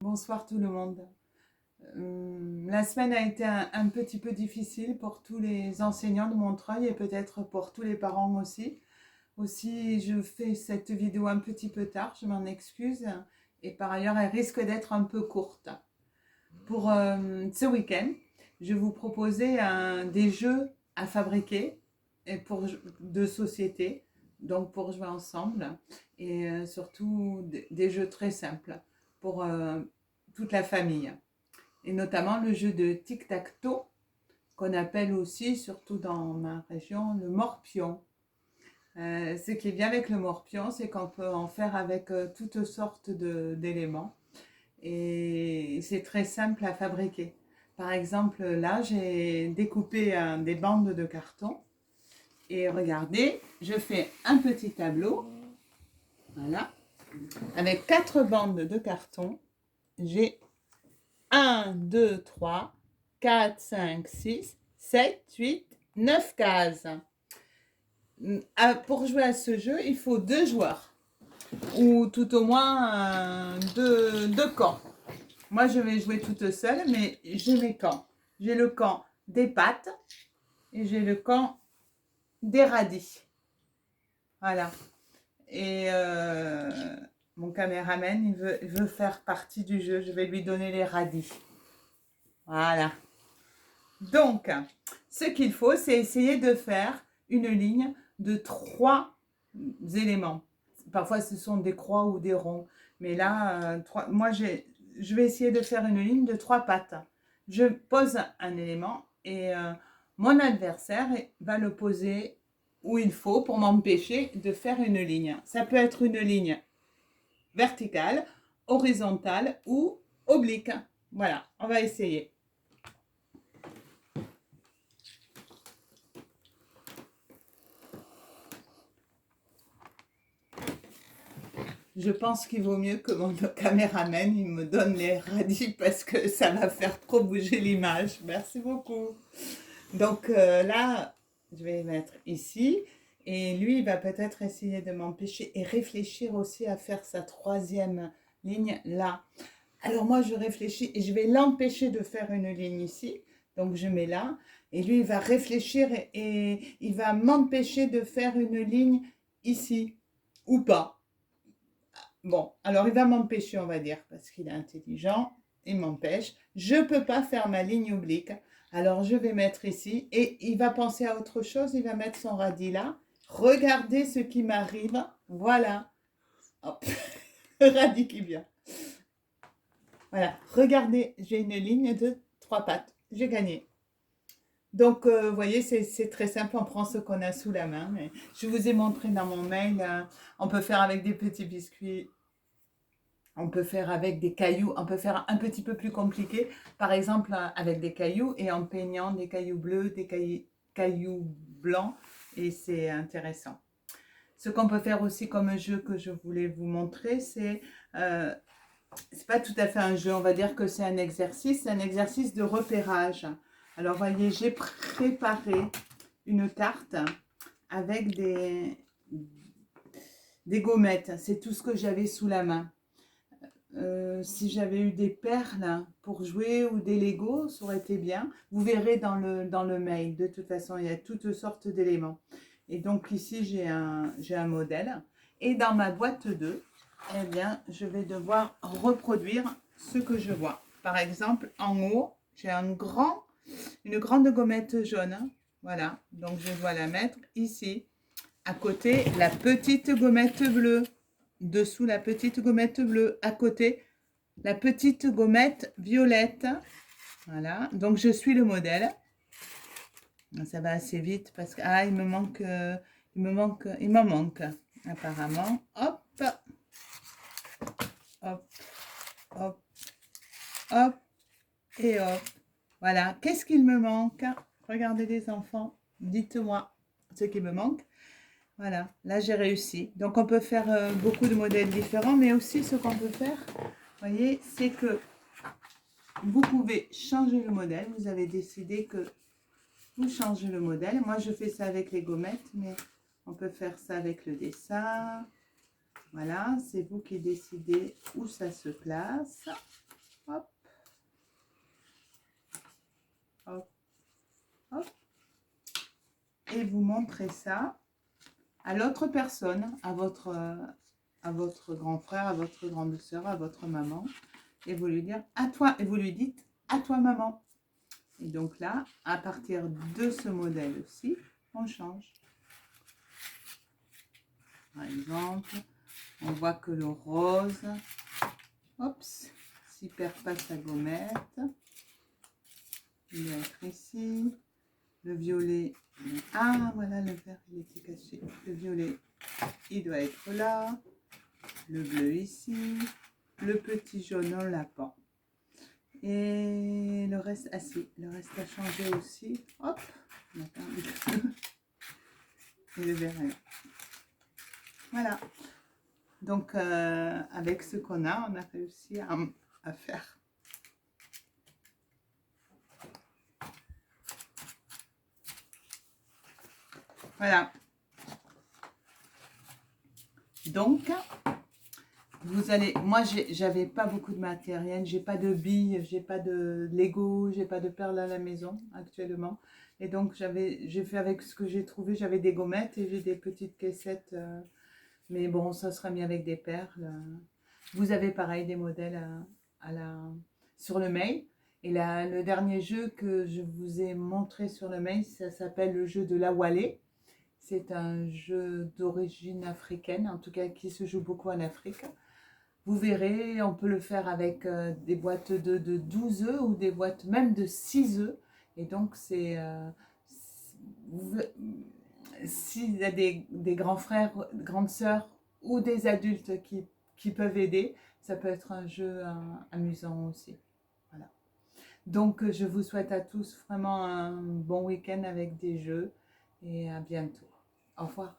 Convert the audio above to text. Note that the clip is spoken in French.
Bonsoir tout le monde. La semaine a été un petit peu difficile pour tous les enseignants de Montreuil et peut-être pour tous les parents aussi. Aussi, je fais cette vidéo un petit peu tard, je m'en excuse. Et par ailleurs, elle risque d'être un peu courte. Pour ce week-end, je vous proposais des jeux à fabriquer et de société, donc pour jouer ensemble. Et surtout des jeux très simples pour toute la famille. Et notamment le jeu de tic-tac-toe, qu'on appelle aussi, surtout dans ma région, le morpion. Ce qui est bien avec le morpion, c'est qu'on peut en faire avec toutes sortes d'éléments. Et c'est très simple à fabriquer. Par exemple, là, j'ai découpé des bandes de carton. Et regardez, je fais un petit tableau. Voilà. Avec 4 bandes de carton, j'ai 1, 2, 3, 4, 5, 6, 7, 8, 9 cases. Pour jouer à ce jeu, il faut 2 joueurs, ou tout au moins deux camps. Moi, je vais jouer toute seule, mais j'ai mes camps. J'ai le camp des pâtes et j'ai le camp des radis. Voilà. Et mon caméraman, il veut faire partie du jeu. Je vais lui donner les radis. Voilà. Donc, ce qu'il faut, c'est essayer de faire une ligne de 3 éléments. Parfois, ce sont des croix ou des ronds. Mais là, moi, je vais essayer de faire une ligne de 3 pattes. Je pose un élément et mon adversaire va le poser où il faut pour m'empêcher de faire une ligne. Ça peut être une ligne verticale, horizontale ou oblique. Voilà, on va essayer. Je pense qu'il vaut mieux que mon caméraman il me donne les radis parce que ça va faire trop bouger l'image. Merci beaucoup. Donc là, je vais mettre ici. Et lui, il va peut-être essayer de m'empêcher et réfléchir aussi à faire sa 3e ligne là. Alors moi, je réfléchis et je vais l'empêcher de faire une ligne ici. Donc je mets là. Et lui, il va réfléchir et il va m'empêcher de faire une ligne ici. Ou pas. Bon, alors il va m'empêcher, on va dire, parce qu'il est intelligent, il m'empêche. Je ne peux pas faire ma ligne oblique. Alors je vais mettre ici et il va penser à autre chose, il va mettre son radis là. Regardez ce qui m'arrive. Voilà. Hop, le radis qui vient. Voilà, regardez, j'ai une ligne de 3 pattes. J'ai gagné. Donc, vous voyez, c'est très simple, on prend ce qu'on a sous la main. Mais je vous ai montré dans mon mail, on peut faire avec des petits biscuits. On peut faire avec des cailloux, on peut faire un petit peu plus compliqué, par exemple avec des cailloux et en peignant des cailloux bleus, des cailloux blancs, et c'est intéressant. Ce qu'on peut faire aussi comme jeu que je voulais vous montrer, c'est pas tout à fait un jeu, on va dire que c'est un exercice de repérage. Alors voyez, j'ai préparé une carte avec des gommettes, c'est tout ce que j'avais sous la main. Si j'avais eu des perles pour jouer ou des Legos, ça aurait été bien. Vous verrez dans le mail, de toute façon, il y a toutes sortes d'éléments. Et donc ici, j'ai un modèle. Et dans ma boîte 2, eh bien, je vais devoir reproduire ce que je vois. Par exemple, en haut, j'ai une grande gommette jaune. Voilà, donc je dois la mettre ici. À côté, la petite gommette bleue. Dessous la petite gommette bleue, à côté la petite gommette violette. Voilà, donc je suis le modèle. Ça va assez vite parce que il m'en manque apparemment. Hop, hop, hop, hop et hop. Voilà, qu'est-ce qu'il me manque? Regardez les enfants, dites-moi ce qui me manque. Voilà, là j'ai réussi. Donc on peut faire beaucoup de modèles différents, mais aussi ce qu'on peut faire, vous voyez, c'est que vous pouvez changer le modèle. Vous avez décidé que vous changez le modèle. Moi je fais ça avec les gommettes, mais on peut faire ça avec le dessin. Voilà, c'est vous qui décidez où ça se place. montrez ça à l'autre personne, à votre grand frère, à votre grande sœur, à votre maman, et vous lui dire à toi, et vous lui dites à toi maman. Et donc là, à partir de ce modèle aussi, on change. Par exemple, on voit que le rose, hop, s'y perd pas sa gommette. Il va être ici. Le violet, ah voilà, le vert il était caché. Le violet, il doit être là. Le bleu ici. Le petit jaune, on l'a pas. Et le reste, ah si, le reste a changé aussi. Hop, on a perdu. Et le vert est là. Voilà. Donc, avec ce qu'on a, on a réussi à faire. Voilà. Donc, vous allez... Moi, j'avais pas beaucoup de matériel. J'ai pas de billes, j'ai pas de Lego, j'ai pas de perles à la maison actuellement. Et donc, j'ai fait avec ce que j'ai trouvé. J'avais des gommettes et j'ai des petites caissettes. Mais bon, ça sera mis avec des perles. Vous avez pareil des modèles sur le mail. Et là, le dernier jeu que je vous ai montré sur le mail, ça s'appelle le jeu de la Wallet. C'est un jeu d'origine africaine, en tout cas qui se joue beaucoup en Afrique. Vous verrez, on peut le faire avec des boîtes de 12 œufs ou des boîtes même de 6 œufs. Et donc, s'il y a des grands frères, grandes sœurs ou des adultes qui peuvent aider, ça peut être un jeu amusant aussi. Voilà. Donc, je vous souhaite à tous vraiment un bon week-end avec des jeux et à bientôt. Au revoir.